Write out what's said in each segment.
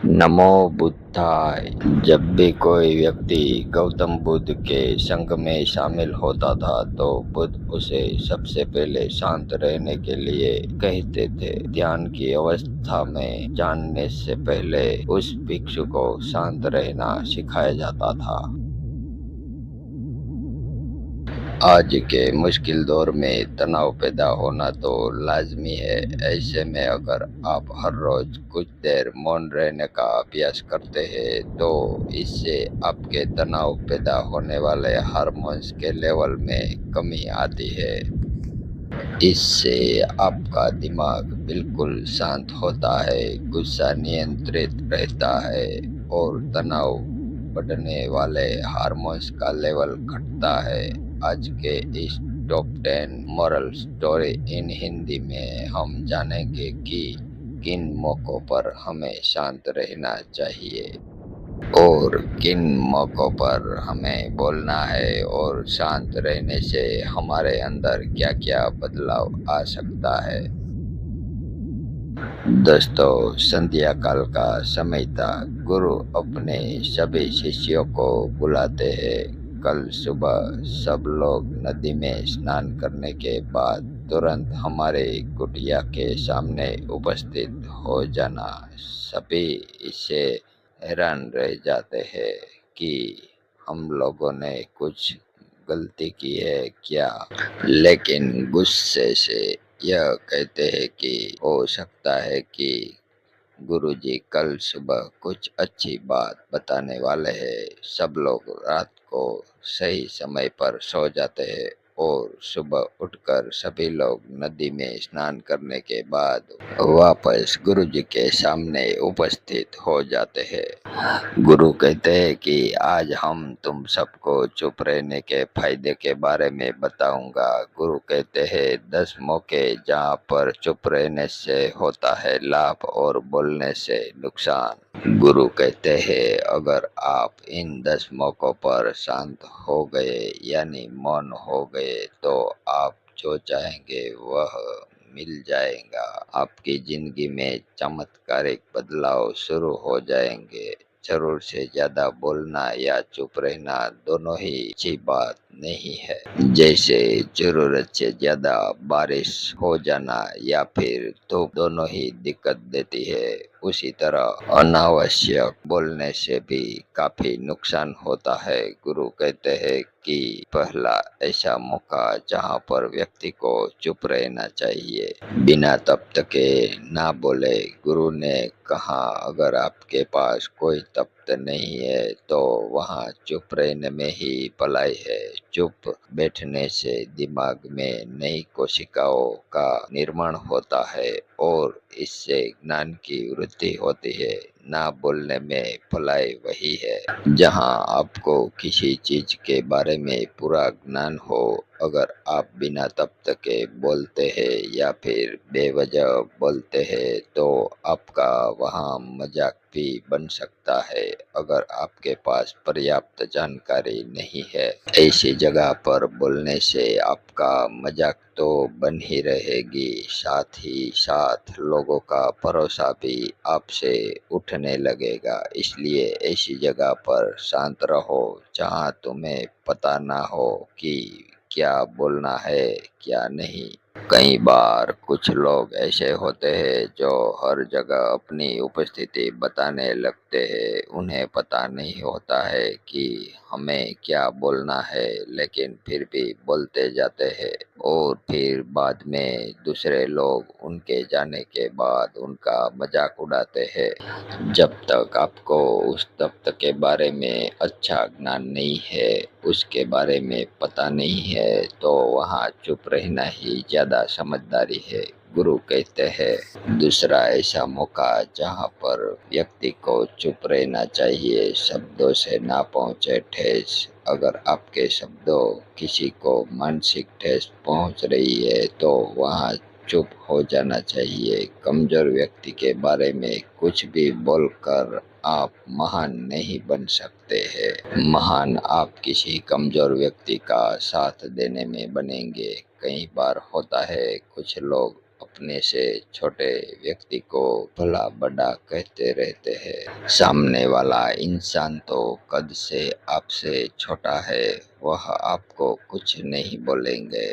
नमो बुद्धाय। जब भी कोई व्यक्ति गौतम बुद्ध के संग में शामिल होता था तो बुद्ध उसे सबसे पहले शांत रहने के लिए कहते थे। ध्यान की अवस्था में जानने से पहले उस भिक्षु को शांत रहना सिखाया जाता था। आज के मुश्किल दौर में तनाव पैदा होना तो लाजमी है। ऐसे में अगर आप हर रोज कुछ देर मौन रहने का अभ्यास करते हैं तो इससे आपके तनाव पैदा होने वाले हार्मोन्स के लेवल में कमी आती है। इससे आपका दिमाग बिल्कुल शांत होता है, गुस्सा नियंत्रित रहता है और तनाव बढ़ने वाले हार्मोन्स का लेवल घटता है। आज के इस top 10 moral story in Hindi में हम जानेंगे कि किन मौक़ों पर हमें शांत रहना चाहिए और किन मौक़ों पर हमें बोलना है और शांत रहने से हमारे अंदर क्या क्या बदलाव आ सकता है। दोस्तों, संध्या काल का समय था। गुरु अपने सभी शिष्यों को बुलाते हैं। कल सुबह सब लोग नदी में स्नान करने के बाद तुरंत हमारे कुटिया के सामने उपस्थित हो जाना। सभी इससे हैरान रह जाते हैं कि हम लोगों ने कुछ गलती की है क्या, लेकिन गुस्से से यह कहते हैं कि हो सकता है कि गुरुजी कल सुबह कुछ अच्छी बात बताने वाले हैं। सब लोग रात को सही समय पर सो जाते हैं और सुबह उठकर सभी लोग नदी में स्नान करने के बाद वापस गुरुजी के सामने उपस्थित हो जाते हैं। गुरु कहते हैं कि आज हम तुम सबको चुप रहने के फायदे के बारे में बताऊंगा। गुरु कहते हैं 10 मौके जहाँ पर चुप रहने से होता है लाभ और बोलने से नुकसान। गुरु कहते हैं अगर आप इन 10 मौकों पर शांत हो गए यानी मौन हो गए तो आप जो चाहेंगे वह मिल जाएगा। आपकी जिंदगी में चमत्कारिक बदलाव शुरू हो जाएंगे। जरूर से ज्यादा बोलना या चुप रहना दोनों ही अच्छी बात नहीं है। जैसे जरूरत से ज्यादा बारिश हो जाना या फिर धूप दोनों ही दिक्कत देती है, उसी तरह अनावश्यक बोलने से भी काफी नुकसान होता है। गुरु कहते हैं कि पहला ऐसा मौका जहाँ पर व्यक्ति को चुप रहना चाहिए, बिना तब तक ना बोले। गुरु ने कहा अगर आपके पास कोई तख्त नहीं है तो वहाँ चुप रहने में ही भलाई है। चुप बैठने से दिमाग में नई कोशिकाओं का निर्माण होता है और इससे ज्ञान की वृद्धि होती है। ना बोलने में भलाई वही है जहाँ आपको किसी चीज के बारे में पूरा ज्ञान हो। अगर आप बिना तख्त के बोलते हैं या फिर बेवजह बोलते हैं तो आपका वहाँ मजाक भी बन सकता है। अगर आपके पास पर्याप्त जानकारी नहीं है, ऐसी जगह पर बोलने से आपका मजाक तो बन ही रहेगी, साथ ही साथ लोगों का भरोसा भी आपसे उठने लगेगा। इसलिए ऐसी जगह पर शांत रहो जहाँ तुम्हें पता ना हो कि क्या बोलना है क्या नहीं। कई बार कुछ लोग ऐसे होते हैं जो हर जगह अपनी उपस्थिति बताने लगते हैं। उन्हें पता नहीं होता है कि हमें क्या बोलना है, लेकिन फिर भी बोलते जाते हैं और फिर बाद में दूसरे लोग उनके जाने के बाद उनका मजाक उड़ाते हैं। जब तक आपको उस तत्व के बारे में अच्छा ज्ञान नहीं है, उसके बारे में पता नहीं है, तो वहाँ चुप रहना ही ज्यादा समझदारी है। गुरु कहते हैं दूसरा ऐसा मौका जहाँ पर व्यक्ति को चुप रहना चाहिए, शब्दों से ना पहुँचे ठेस। अगर आपके शब्दों किसी को मानसिक ठेस पहुँच रही है तो वहाँ चुप हो जाना चाहिए। कमजोर व्यक्ति के बारे में कुछ भी बोलकर आप महान नहीं बन सकते हैं। महान आप किसी कमजोर व्यक्ति का साथ देने में बनेंगे। कई बार होता है कुछ लोग अपने से छोटे व्यक्ति को भला बड़ा कहते रहते हैं। सामने वाला इंसान तो कद से आपसे छोटा है, वह आपको कुछ नहीं बोलेंगे,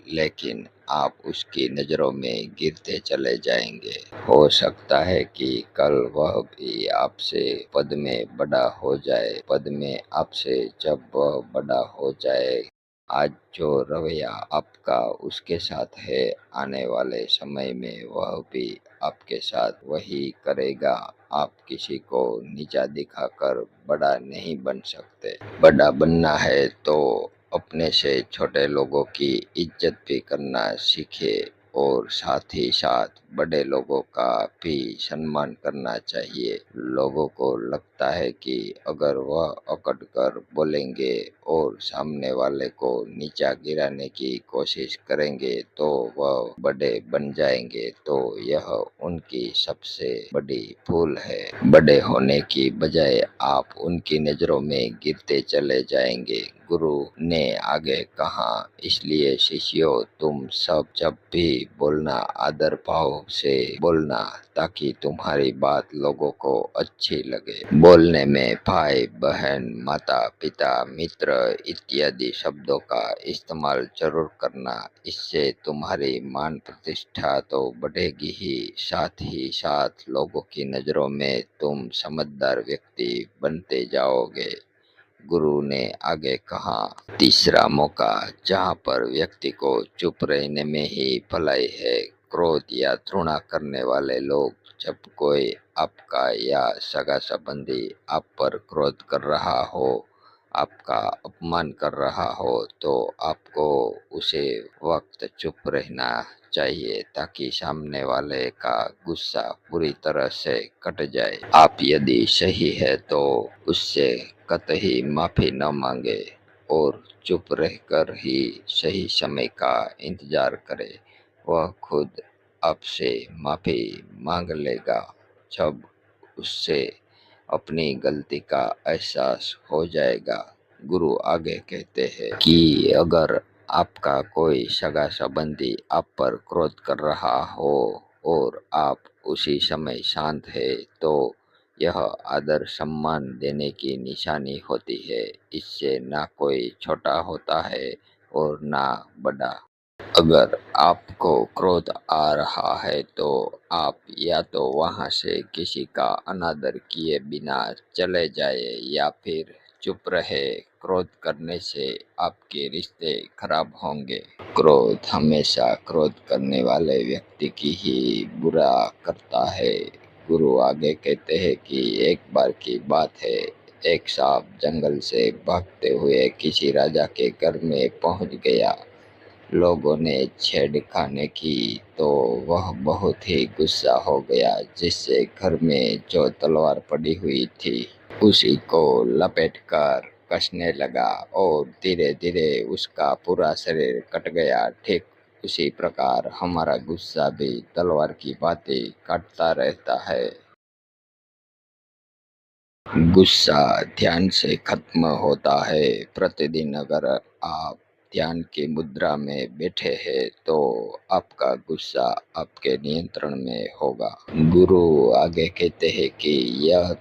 लेकिन आप उसकी नज़रों में गिरते चले जाएंगे। हो सकता है कि कल वह भी आपसे पद में बड़ा हो जाए। पद में आपसे जब वह बड़ा हो जाए, आज जो रवैया आपका उसके साथ है, आने वाले समय में वह भी आपके साथ वही करेगा। आप किसी को नीचा दिखाकर बड़ा नहीं बन सकते। बड़ा बनना है तो अपने से छोटे लोगों की इज्जत भी करना सीखे और साथ ही साथ बड़े लोगों का भी सम्मान करना चाहिए। लोगों को लगता है कि अगर वह अकड़ कर बोलेंगे और सामने वाले को नीचा गिराने की कोशिश करेंगे तो वह बड़े बन जाएंगे, तो यह उनकी सबसे बड़ी भूल है। बड़े होने की बजाय आप उनकी नज़रों में गिरते चले जाएंगे। गुरु ने आगे कहा, इसलिए शिष्यों, तुम सब जब भी बोलना आदर भाव से बोलना, ताकि तुम्हारी बात लोगों को अच्छी लगे। बोलने में भाई बहन, माता पिता, मित्र इत्यादि शब्दों का इस्तेमाल जरूर करना। इससे तुम्हारी मान प्रतिष्ठा तो बढ़ेगी ही, साथ ही साथ लोगों की नज़रों में तुम समझदार व्यक्ति बनते जाओगे। गुरु ने आगे कहा, तीसरा मौका जहाँ पर व्यक्ति को चुप रहने में ही भलाई है। क्रोध या घृणा करने वाले लोग, जब कोई आपका या सगा संबंधी आप पर क्रोध कर रहा हो, आपका अपमान कर रहा हो, तो आपको उसे वक्त चुप रहना चाहिए, ताकि सामने वाले का गुस्सा पूरी तरह से कट जाए। आप यदि सही है तो उससे कतई माफी न मांगे और चुप रहकर ही सही समय का इंतजार करे। वह खुद आपसे माफी मांग लेगा जब उससे अपनी गलती का एहसास हो जाएगा। गुरु आगे कहते हैं कि अगर आपका कोई सगा संबंधी आप पर क्रोध कर रहा हो और आप उसी समय शांत है, तो यह आदर सम्मान देने की निशानी होती है। इससे ना कोई छोटा होता है और ना बड़ा। अगर आपको क्रोध आ रहा है तो आप या तो वहां से किसी का अनादर किए बिना चले जाए या फिर चुप रहे। क्रोध करने से आपके रिश्ते खराब होंगे। क्रोध हमेशा क्रोध करने वाले व्यक्ति की ही बुरा करता है। गुरु आगे कहते हैं कि एक बार की बात है, एक सांप जंगल से भागते हुए किसी राजा के घर में पहुंच गया। लोगों ने छेड़खानी की तो वह बहुत ही गुस्सा हो गया, जिससे घर में जो तलवार पड़ी हुई थी उसी को लपेटकर कसने लगा और धीरे धीरे उसका पूरा शरीर कट गया। ठीक उसी प्रकार हमारा गुस्सा भी तलवार की भांति काटता रहता है। गुस्सा ध्यान से खत्म होता है। प्रतिदिन अगर आप ध्यान की मुद्रा में बैठे हैं तो आपका गुस्सा आपके नियंत्रण में होगा। गुरु आगे कहते हैं कि यह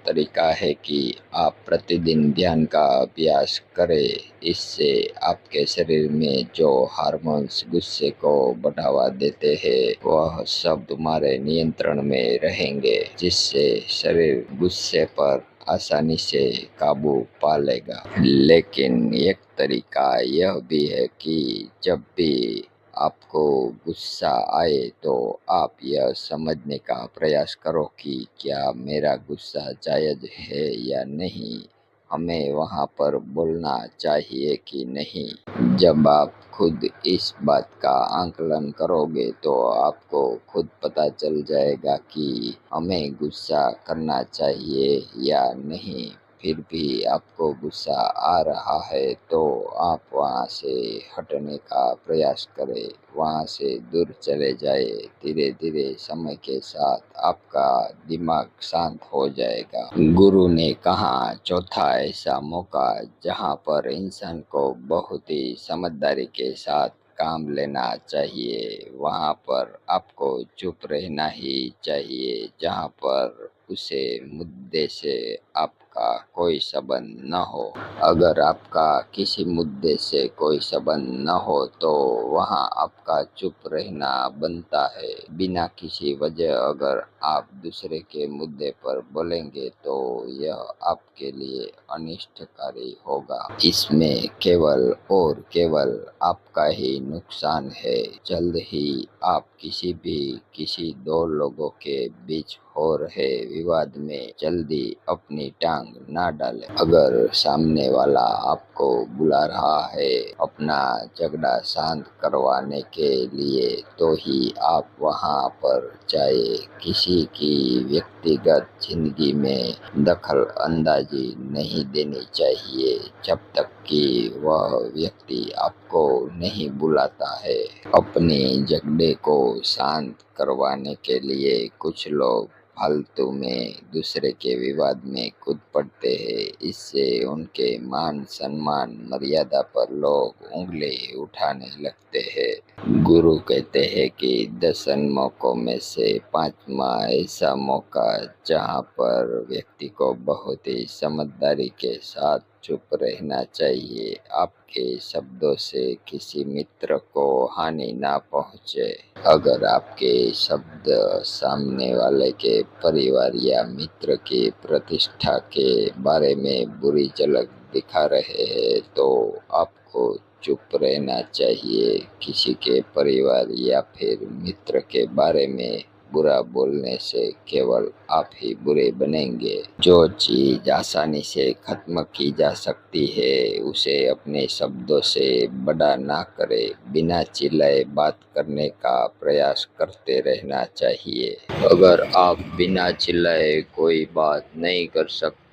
तरीका है कि आप प्रतिदिन ध्यान का अभ्यास करें। इससे आपके शरीर में जो हार्मोन्स गुस्से को बढ़ावा देते हैं, वह सब तुम्हारे नियंत्रण में रहेंगे, जिससे शरीर गुस्से पर आसानी से काबू पा लेगा। लेकिन एक तरीका यह भी है कि जब भी आपको गुस्सा आए तो आप यह समझने का प्रयास करो कि क्या मेरा गुस्सा जायज है या नहीं, हमें वहाँ पर बोलना चाहिए कि नहीं। जब आप खुद इस बात का आकलन करोगे तो आपको खुद पता चल जाएगा कि हमें गुस्सा करना चाहिए या नहीं। फिर भी आपको गुस्सा आ रहा है तो आप वहाँ से हटने का प्रयास करें, वहाँ से दूर चले जाए। धीरे धीरे समय के साथ आपका दिमाग शांत हो जाएगा। गुरु ने कहा, चौथा ऐसा मौका जहाँ पर इंसान को बहुत ही समझदारी के साथ काम लेना चाहिए, वहाँ पर आपको चुप रहना ही चाहिए, जहाँ पर उसे मुद्दे से आपका कोई संबंध न हो। अगर आपका किसी मुद्दे से कोई संबंध न हो तो वहाँ आपका चुप रहना बनता है। बिना किसी वजह अगर आप दूसरे के मुद्दे पर बोलेंगे तो यह आपके लिए अनिष्टकारी होगा। इसमें केवल और केवल आपका ही नुकसान है। जल्द ही आप किसी दो लोगों के बीच हो रहे विवाद में जल्दी अपनी टांग ना डालें। अगर सामने वाला आपको बुला रहा है अपना झगड़ा शांत करवाने के लिए तो ही आप वहां पर जाए। किसी की व्यक्तिगत जिंदगी में दखल अंदाजी नहीं देनी चाहिए जब तक कि वह व्यक्ति आपको नहीं बुलाता है। अपने झगड़े को शांत करवाने के लिए कुछ लोग फालतू में दूसरे के विवाद में कूद पड़ते हैं। इससे उनके मान सम्मान मर्यादा पर लोग उंगली उठाने लगते हैं। गुरु कहते हैं कि 10 मौकों में से 5वां ऐसा मौका जहाँ पर व्यक्ति को बहुत ही समझदारी के साथ चुप रहना चाहिए। आपके शब्दों से किसी मित्र को हानि ना पहुँचे। अगर आपके शब्द सामने वाले के परिवार या मित्र की प्रतिष्ठा के बारे में बुरी झलक दिखा रहे हैं तो आपको चुप रहना चाहिए। किसी के परिवार या फिर मित्र के बारे में बुरा बोलने से केवल आप ही बुरे बनेंगे। जो चीज आसानी से खत्म की जा सकती है उसे अपने शब्दों से बड़ा ना करे। बिना चिल्लाए बात करने का प्रयास करते रहना चाहिए। अगर आप बिना चिल्लाए कोई बात नहीं कर सकते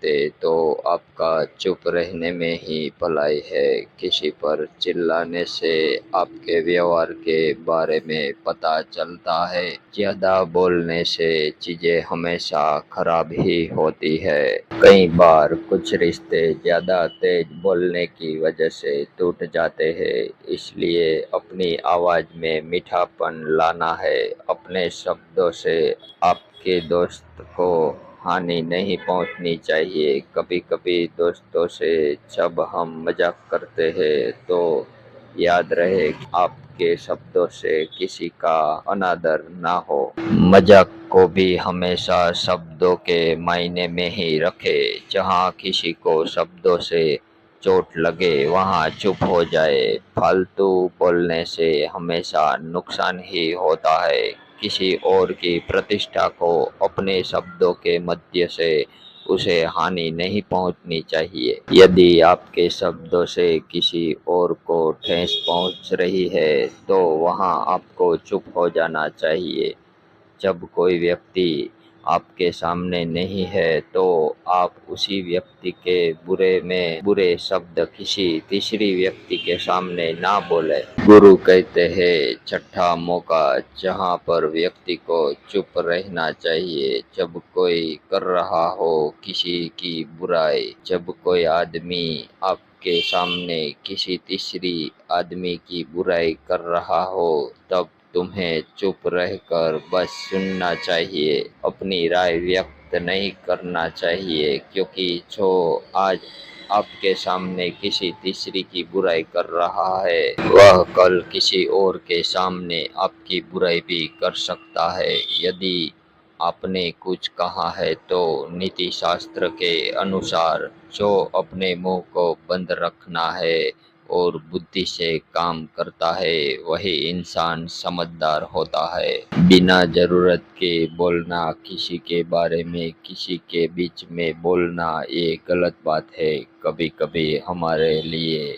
तो आपका चुप रहने में ही भलाई है। किसी पर चिल्लाने से आपके व्यवहार के बारे में पता चलता है। ज्यादा बोलने से चीजें हमेशा खराब ही होती है। कई बार कुछ रिश्ते ज्यादा तेज बोलने की वजह से टूट जाते हैं। इसलिए अपनी आवाज में मीठापन लाना है। अपने शब्दों से आपके दोस्त को हानि नहीं पहुंचनी चाहिए। कभी कभी दोस्तों से जब हम मजाक करते हैं तो याद रहे आपके शब्दों से किसी का अनादर ना हो। मजाक को भी हमेशा शब्दों के मायने में ही रखे। जहाँ किसी को शब्दों से चोट लगे वहाँ चुप हो जाए। फालतू बोलने से हमेशा नुकसान ही होता है। किसी और की प्रतिष्ठा को अपने शब्दों के मध्य से उसे हानि नहीं पहुंचनी चाहिए। यदि आपके शब्दों से किसी और को ठेस पहुंच रही है तो वहां आपको चुप हो जाना चाहिए। जब कोई व्यक्ति आपके सामने नहीं है तो आप उसी व्यक्ति के बुरे शब्द किसी तीसरी व्यक्ति के सामने ना बोले। गुरु कहते हैं छठा मौका जहाँ पर व्यक्ति को चुप रहना चाहिए जब कोई कर रहा हो किसी की बुराई। जब कोई आदमी आपके सामने किसी तीसरी आदमी की बुराई कर रहा हो तब तुम्हें चुप रहकर बस सुनना चाहिए। अपनी राय व्यक्त नहीं करना चाहिए क्योंकि जो आज आपके सामने किसी तीसरी की बुराई कर रहा है वह कल किसी और के सामने आपकी बुराई भी कर सकता है। यदि आपने कुछ कहा है तो नीति शास्त्र के अनुसार जो अपने मुंह को बंद रखना है और बुद्धि से काम करता है वही इंसान समझदार होता है। बिना जरूरत के बोलना, किसी के बारे में किसी के बीच में बोलना ये गलत बात है। कभी कभी हमारे लिए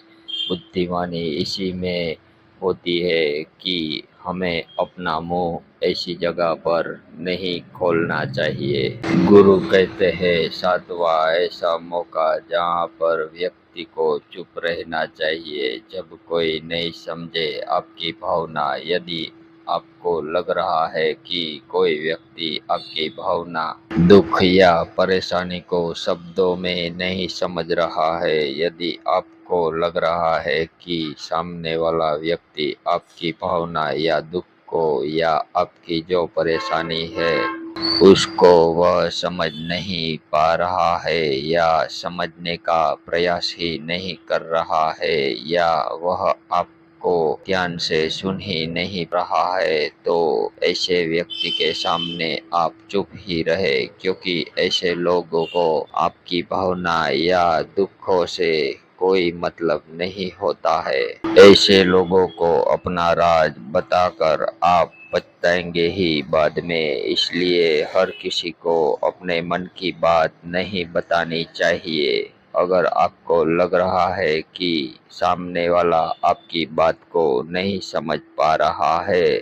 बुद्धिमानी इसी में होती है कि हमें अपना मुंह ऐसी जगह पर नहीं खोलना चाहिए। गुरु कहते हैं सातवां ऐसा मौका जहाँ पर व्यक्ति को चुप रहना चाहिए जब कोई नहीं समझे आपकी भावना। यदि आपको लग रहा है कि कोई व्यक्ति आपकी भावना, दुख या परेशानी को शब्दों में नहीं समझ रहा है, यदि आपको लग रहा है कि सामने वाला व्यक्ति आपकी भावना या दुख को या आपकी जो परेशानी है उसको वह समझ नहीं पा रहा है या समझने का प्रयास ही नहीं कर रहा है या वह आपको ध्यान से सुन ही नहीं रहा है, तो ऐसे व्यक्ति के सामने आप चुप ही रहे, क्योंकि ऐसे लोगों को आपकी भावना या दुखों से कोई मतलब नहीं होता है। ऐसे लोगों को अपना राज बताकर आप पछताएंगे ही बाद में, इसलिए हर किसी को अपने मन की बात नहीं बतानी चाहिए। अगर आपको लग रहा है कि सामने वाला आपकी बात को नहीं समझ पा रहा है,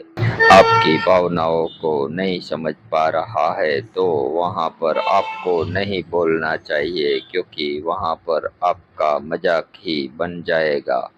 आपकी भावनाओं को नहीं समझ पा रहा है, तो वहाँ पर आपको नहीं बोलना चाहिए, क्योंकि वहाँ पर आपका मजाक ही बन जाएगा।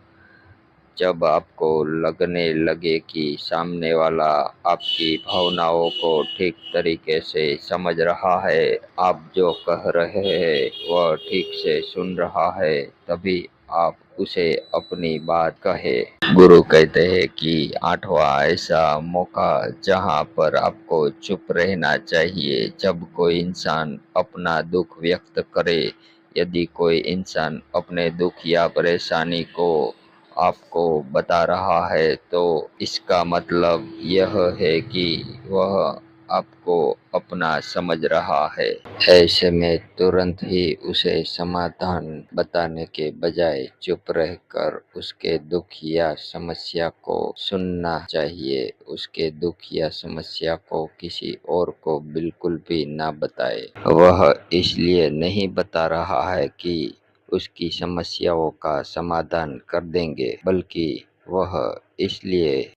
जब आपको लगने लगे कि सामने वाला आपकी भावनाओं को ठीक तरीके से समझ रहा है, आप जो कह रहे हैं वह ठीक से सुन रहा है, तभी आप उसे अपनी बात कहे। गुरु कहते हैं कि आठवां ऐसा मौका जहां पर आपको चुप रहना चाहिए, जब कोई इंसान अपना दुख व्यक्त करे। यदि कोई इंसान अपने दुख या परेशानी को आपको बता रहा है, तो इसका मतलब यह है कि वह आपको अपना समझ रहा है। ऐसे में तुरंत ही उसे समाधान बताने के बजाय चुप रहकर उसके दुख या समस्या को सुनना चाहिए। उसके दुख या समस्या को किसी और को बिल्कुल भी ना बताए। वह इसलिए नहीं बता रहा है कि उसकी समस्याओं का समाधान कर देंगे, बल्कि वह इसलिए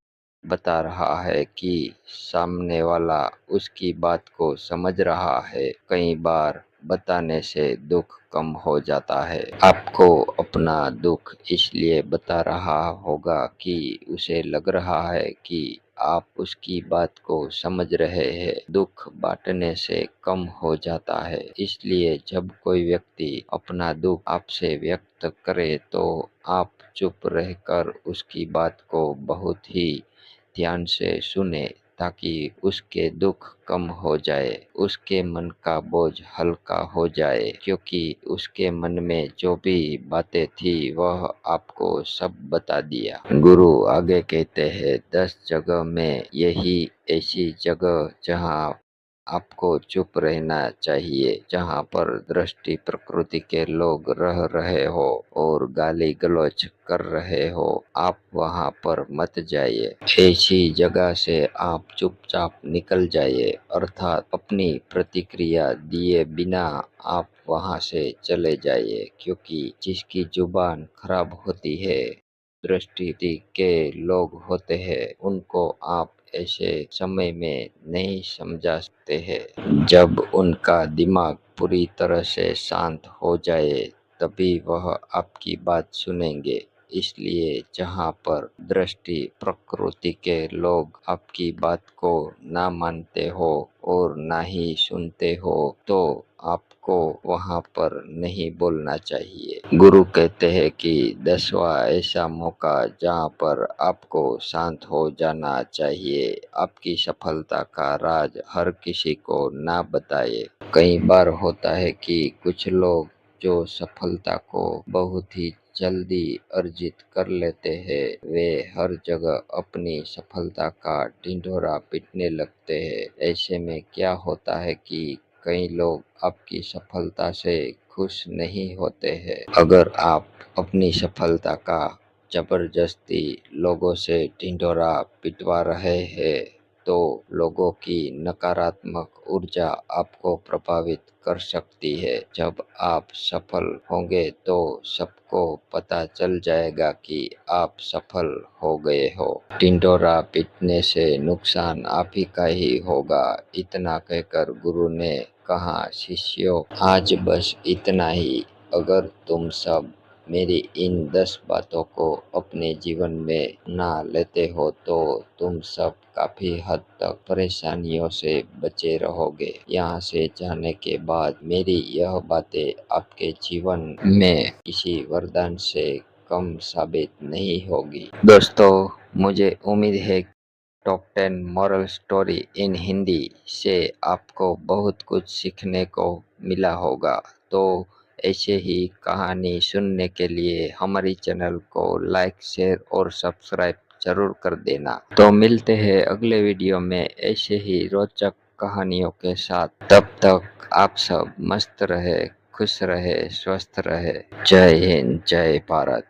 बता रहा है कि सामने वाला उसकी बात को समझ रहा है। कई बार बताने से दुख कम हो जाता है। आपको अपना दुख इसलिए बता रहा होगा कि उसे लग रहा है कि आप उसकी बात को समझ रहे हैं। दुख बांटने से कम हो जाता है। इसलिए जब कोई व्यक्ति अपना दुख आपसे व्यक्त करे, तो आप चुप रहकर उसकी बात को बहुत ही ध्यान से सुने, ताकि उसके दुख कम हो जाए, उसके मन का बोझ हल्का हो जाए, क्योंकि उसके मन में जो भी बातें थी वह आपको सब बता दिया। गुरु आगे कहते हैं, 10 जगह में यही ऐसी जगह जहाँ आपको चुप रहना चाहिए, जहाँ पर दृष्टि प्रकृति के लोग रह रहे हो और गाली गलौज कर रहे हो, आप वहाँ पर मत जाइए। ऐसी जगह से आप चुपचाप निकल जाइए, अर्थात अपनी प्रतिक्रिया दिए बिना आप वहाँ से चले जाइए, क्योंकि जिसकी जुबान खराब होती है, दृष्टि के लोग होते हैं, उनको आप ऐसे समय में नहीं समझा सकते हैं। जब उनका दिमाग पूरी तरह से शांत हो जाए, तभी वह आपकी बात सुनेंगे। इसलिए जहाँ पर दृष्टि प्रकृति के लोग आपकी बात को ना मानते हो और ना ही सुनते हो, तो आपको वहाँ पर नहीं बोलना चाहिए। गुरु कहते हैं कि 10वां ऐसा मौका जहाँ पर आपको शांत हो जाना चाहिए। आपकी सफलता का राज हर किसी को ना बताए। कई बार होता है कि कुछ लोग जो सफलता को बहुत ही जल्दी अर्जित कर लेते हैं, वे हर जगह अपनी सफलता का ढिंढोरा पीटने लगते हैं। ऐसे में क्या होता है कि कई लोग आपकी सफलता से खुश नहीं होते हैं। अगर आप अपनी सफलता का जबरदस्ती लोगों से ढिंढोरा पिटवा रहे हैं, तो लोगों की नकारात्मक ऊर्जा आपको प्रभावित कर सकती है। जब आप सफल होंगे तो सबको पता चल जाएगा कि आप सफल हो गए हो। ढिंढोरा पीटने से नुकसान आप ही का ही होगा। इतना कहकर गुरु ने कहा, शिष्यों, आज बस इतना ही। अगर तुम सब मेरी इन 10 बातों को अपने जीवन में अपना लेते हो तो तुम सब काफी हद तक परेशानियों से बचे रहोगे। यहाँ से जाने के बाद मेरी यह बातें आपके जीवन में किसी वरदान से कम साबित नहीं होगी। दोस्तों, मुझे उम्मीद है top 10 moral story in Hindi से आपको बहुत कुछ सीखने को मिला होगा। तो ऐसे ही कहानी सुनने के लिए हमारी चैनल को लाइक, शेयर और सब्सक्राइब जरूर कर देना। तो मिलते हैं अगले वीडियो में ऐसे ही रोचक कहानियों के साथ। तब तक आप सब मस्त रहे, खुश रहे, स्वस्थ रहे। जय हिंद, जय भारत।